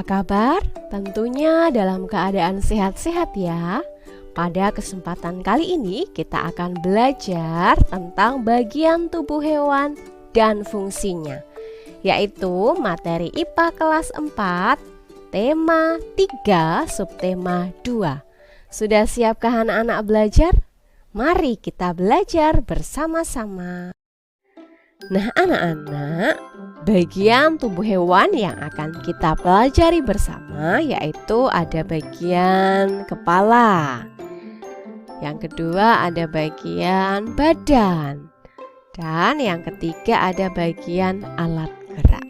apa kabar? Tentunya dalam keadaan sehat-sehat ya. Pada kesempatan kali ini kita akan belajar tentang bagian tubuh hewan dan fungsinya, yaitu materi IPA kelas 4, tema 3, subtema 2. Sudah siapkah anak-anak belajar? Mari kita belajar bersama-sama. Nah anak-anak, bagian tubuh hewan yang akan kita pelajari bersama yaitu ada bagian kepala. Yang kedua ada bagian badan. Dan yang ketiga ada bagian alat gerak.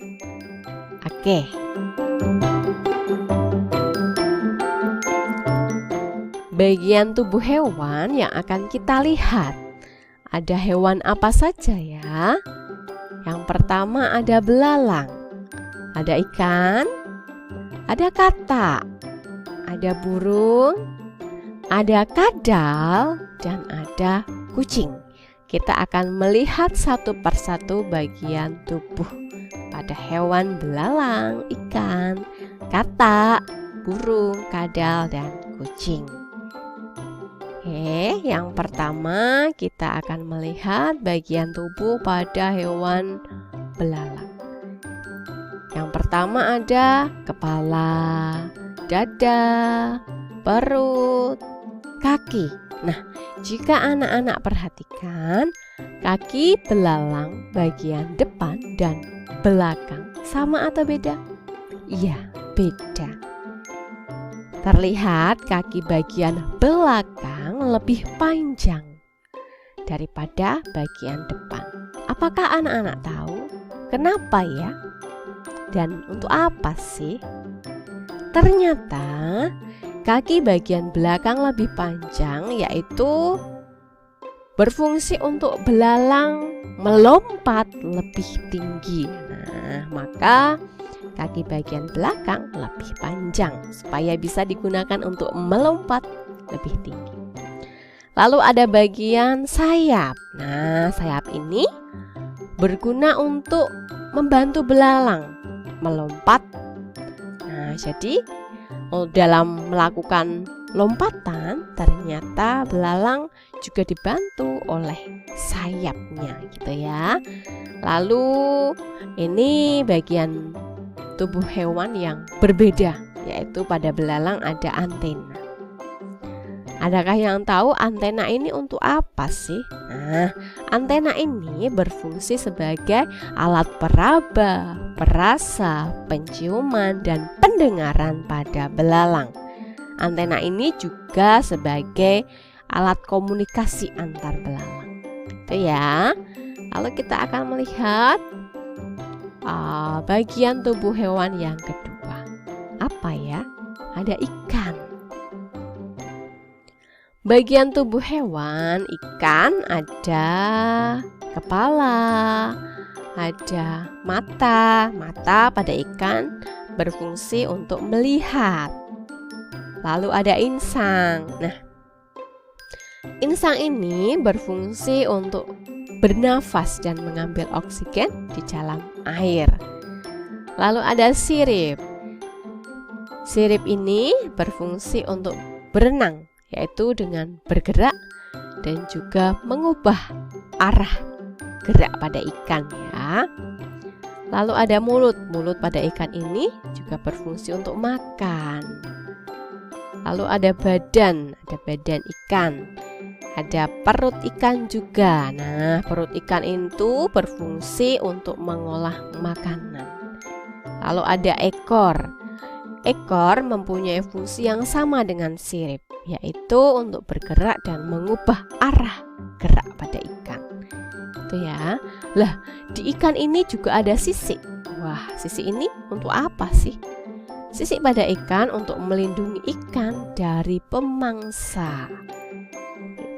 Oke. Bagian tubuh hewan yang akan kita lihat. Ada hewan apa saja ya? Yang pertama ada belalang, ada ikan, ada katak, ada burung, ada kadal, dan ada kucing. Kita akan melihat satu persatu bagian tubuh pada hewan belalang, ikan, katak, burung, kadal, dan kucing. Oke, yang pertama kita akan melihat bagian tubuh pada hewan belalang. Yang pertama ada kepala, dada, perut, kaki. Nah, jika anak-anak perhatikan, kaki belalang bagian depan dan belakang sama atau beda? Iya, beda. Terlihat kaki bagian belakang lebih panjang daripada bagian depan. Apakah anak-anak tahu kenapa ya? Dan untuk apa sih? Ternyata kaki bagian belakang lebih panjang yaitu berfungsi untuk belalang melompat lebih tinggi. Nah, maka kaki bagian belakang lebih panjang supaya bisa digunakan untuk melompat lebih tinggi. Lalu ada bagian sayap. Nah, sayap ini berguna untuk membantu belalang melompat. Nah, jadi dalam melakukan lompatan ternyata belalang juga dibantu oleh sayapnya gitu ya. Lalu ini bagian tubuh hewan yang berbeda, yaitu pada belalang ada antena. Adakah yang tahu antena ini untuk apa sih? Nah, antena ini berfungsi sebagai alat peraba, perasa, penciuman, dan pendengaran pada belalang. Antena ini juga sebagai alat komunikasi antar belalang. Itu ya. Lalu kita akan melihat bagian tubuh hewan yang kedua. Apa ya? Ada ikan. Bagian tubuh hewan ikan ada kepala, ada mata. Mata pada ikan berfungsi untuk melihat. Lalu ada insang. Nah, insang ini berfungsi untuk bernafas dan mengambil oksigen di dalam air. Lalu ada sirip. Sirip ini berfungsi untuk berenang, yaitu dengan bergerak dan juga mengubah arah gerak pada ikan ya. Lalu ada mulut. Mulut pada ikan ini juga berfungsi untuk makan. Lalu ada badan ikan. Ada perut ikan juga. Nah, perut ikan itu berfungsi untuk mengolah makanan. Lalu ada ekor. Ekor mempunyai fungsi yang sama dengan sirip, yaitu untuk bergerak dan mengubah arah gerak pada ikan. Itu ya. Lah, di ikan ini juga ada sisik. Wah, sisik ini untuk apa sih? Sisik pada ikan untuk melindungi ikan dari pemangsa.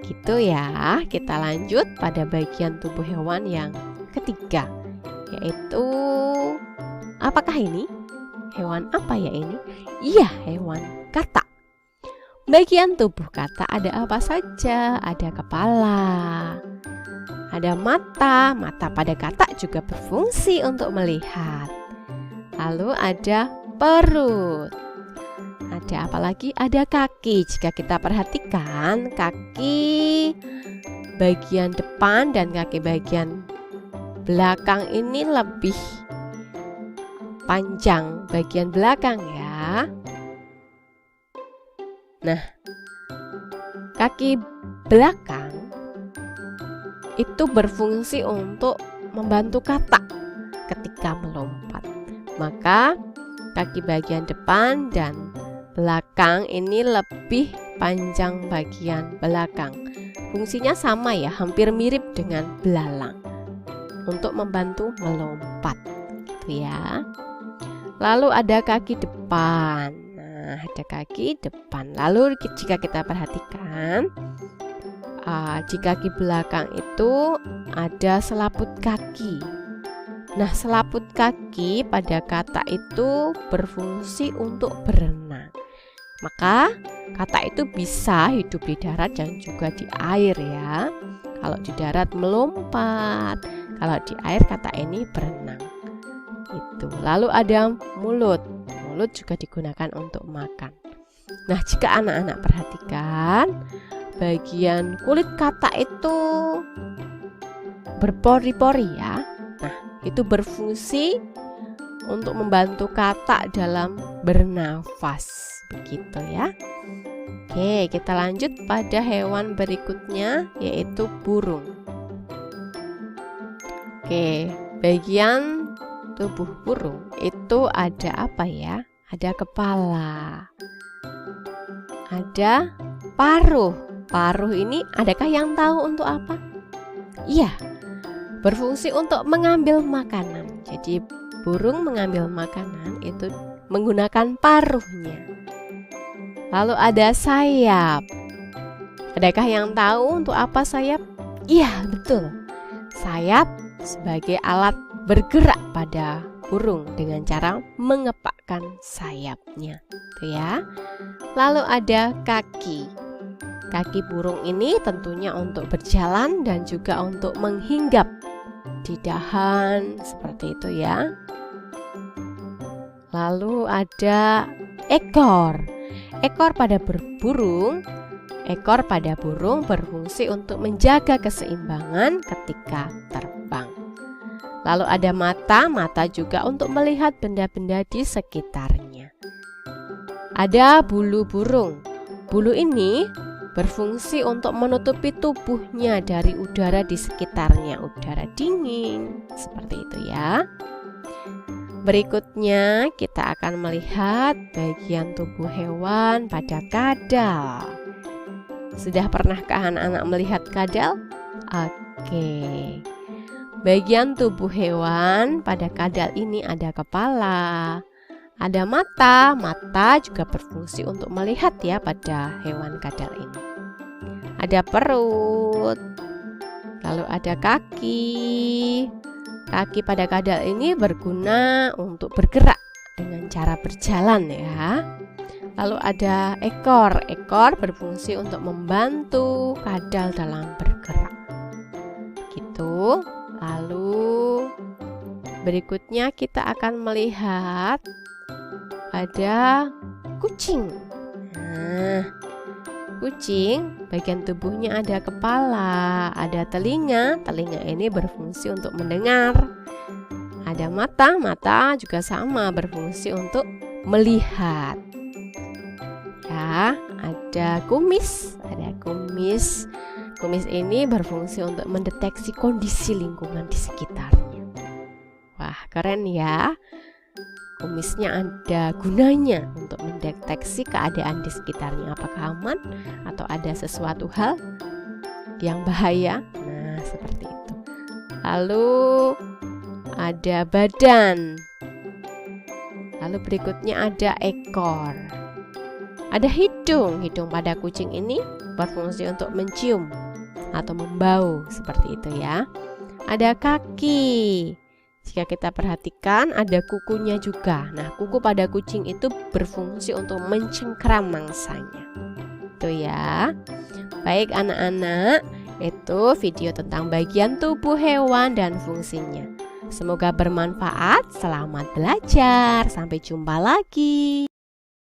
Gitu ya. Kita lanjut pada bagian tubuh hewan yang ketiga, yaitu apakah ini? Hewan apa ya ini? Iya, hewan katak. Bagian tubuh katak ada apa saja? Ada kepala, ada mata. Mata pada katak juga berfungsi untuk melihat. Lalu ada perut. Ada apa lagi? Ada kaki. Jika kita perhatikan, kaki bagian depan dan kaki bagian belakang ini lebih panjang bagian belakang ya. Nah, kaki belakang itu berfungsi untuk membantu katak ketika melompat. Maka kaki bagian depan dan belakang ini lebih panjang bagian belakang. Fungsinya sama ya, hampir mirip dengan belalang untuk membantu melompat gitu ya. Lalu ada kaki depan. Nah, ada kaki depan. Lalu jika kita perhatikan, di kaki belakang itu ada selaput kaki. Nah, selaput kaki pada katak itu berfungsi untuk berenang. Maka katak itu bisa hidup di darat dan juga di air ya. Kalau di darat melompat, kalau di air katak ini berenang. Itu. Lalu ada mulut. Mulut juga digunakan untuk makan. Nah, jika anak-anak perhatikan, bagian kulit katak itu berpori-pori ya. Nah, itu berfungsi untuk membantu katak dalam bernafas. Begitu ya. Oke, kita lanjut pada hewan berikutnya, yaitu burung. Oke, bagian tubuh burung itu ada apa ya? Ada kepala, ada paruh. Paruh ini adakah yang tahu untuk apa? Iya, berfungsi untuk mengambil makanan. Jadi burung mengambil makanan itu menggunakan paruhnya. Lalu ada sayap. Adakah yang tahu untuk apa sayap? Iya, betul. Sayap sebagai alat bergerak pada burung dengan cara mengepakkan sayapnya, gitu ya. Lalu ada kaki. Kaki burung ini tentunya untuk berjalan dan juga untuk menghinggap di dahan seperti itu ya. Lalu ada ekor. Ekor pada burung berfungsi untuk menjaga keseimbangan ketika terbang. Lalu ada mata. Mata juga untuk melihat benda-benda di sekitarnya. Ada bulu burung. Bulu ini berfungsi untuk menutupi tubuhnya dari udara di sekitarnya, udara dingin, seperti itu ya. Berikutnya kita akan melihat bagian tubuh hewan pada kadal. Sudah pernahkah anak-anak melihat kadal? Oke. Bagian tubuh hewan pada kadal ini ada kepala, ada mata. Mata juga berfungsi untuk melihat ya pada hewan kadal ini. Ada perut, lalu ada kaki. Kaki pada kadal ini berguna untuk bergerak dengan cara berjalan ya. Lalu ada ekor. Ekor berfungsi untuk membantu kadal dalam bergerak. Gitu. Lalu berikutnya kita akan melihat ada kucing. Nah, kucing bagian tubuhnya ada kepala, ada telinga. Telinga ini berfungsi untuk mendengar. Ada mata. Mata juga sama berfungsi untuk melihat. Ya, ada kumis. Ada kumis. Kumis ini berfungsi untuk mendeteksi kondisi lingkungan di sekitarnya. Wah, keren ya. Kumisnya ada gunanya untuk mendeteksi keadaan di sekitarnya, apakah aman atau ada sesuatu hal yang bahaya. Nah, seperti itu. Lalu ada badan. Lalu berikutnya ada ekor. Ada hidung. Hidung pada kucing ini berfungsi untuk mencium atau membau, seperti itu ya. Ada kaki. Jika kita perhatikan ada kukunya juga. Nah, kuku pada kucing itu berfungsi untuk mencengkram mangsanya. Itu ya. Baik anak-anak, itu video tentang bagian tubuh hewan dan fungsinya. Semoga bermanfaat. Selamat belajar. Sampai jumpa lagi.